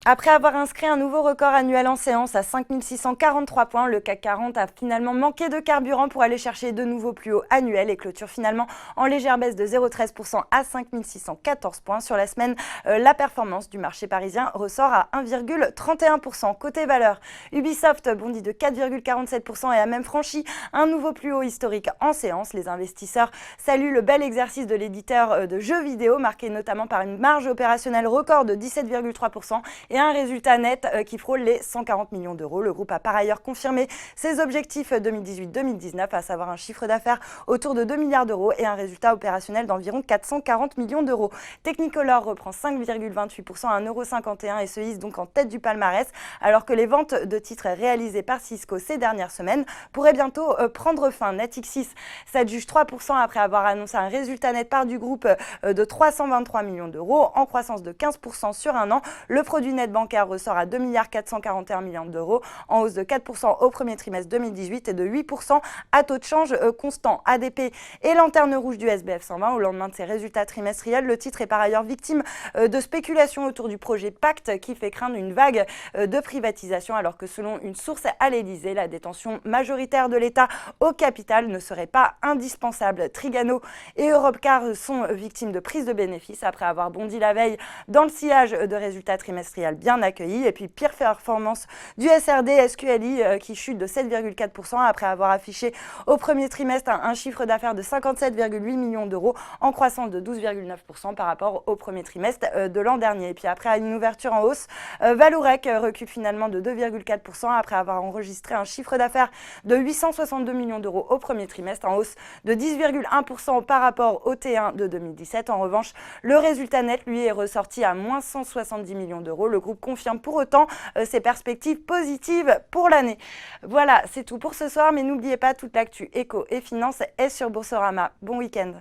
Après avoir inscrit un nouveau record annuel en séance à 5 643 points, le CAC 40 a finalement manqué de carburant pour aller chercher de nouveaux plus hauts annuels et clôture finalement en légère baisse de 0,13% à 5 614 points. Sur la semaine, la performance du marché parisien ressort à 1,31%. Côté valeur, Ubisoft bondit de 4,47% et a même franchi un nouveau plus haut historique en séance. Les investisseurs saluent le bel exercice de l'éditeur de jeux vidéo, marqué notamment par une marge opérationnelle record de 17,3% et un résultat net qui frôle les 140 millions d'euros. Le groupe a par ailleurs confirmé ses objectifs 2018-2019, à savoir un chiffre d'affaires autour de 2 milliards d'euros et un résultat opérationnel d'environ 440 millions d'euros. Technicolor reprend 5,28% à 1,51€ et se hisse donc en tête du palmarès, alors que les ventes de titres réalisées par Cisco ces dernières semaines pourraient bientôt prendre fin. Natixis s'adjuge 3% après avoir annoncé un résultat net part du groupe de 323 millions d'euros, en croissance de 15% sur un an. Le produit net bancaire ressort à 2,441 milliards d'euros, en hausse de 4% au premier trimestre 2018 et de 8% à taux de change constant. ADP est lanterne rouge du SBF 120 au lendemain de ses résultats trimestriels. Le titre est par ailleurs victime de spéculations autour du projet Pacte qui fait craindre une vague de privatisation, alors que selon une source à l'Élysée, la détention majoritaire de l'État au capital ne serait pas indispensable. Trigano et Europcar sont victimes de prise de bénéfices après avoir bondi la veille dans le sillage de résultats trimestriels bien accueillis. Et puis pire performance du SRD SQLI qui chute de 7,4% après avoir affiché au premier trimestre un chiffre d'affaires de 57,8 millions d'euros, en croissance de 12,9% par rapport au premier trimestre de l'an dernier. Et puis après une ouverture en hausse, Valourec recule finalement de 2,4% après avoir enregistré un chiffre d'affaires de 862 millions d'euros au premier trimestre, en hausse de 10,1% par rapport au T1 de 2017. En revanche, le résultat net, lui, est ressorti à moins 170 millions d'euros. Le groupe confirme pour autant ses perspectives positives pour l'année. Voilà, c'est tout pour ce soir, mais n'oubliez pas, toute l'actu éco et finance est sur Boursorama. Bon week-end.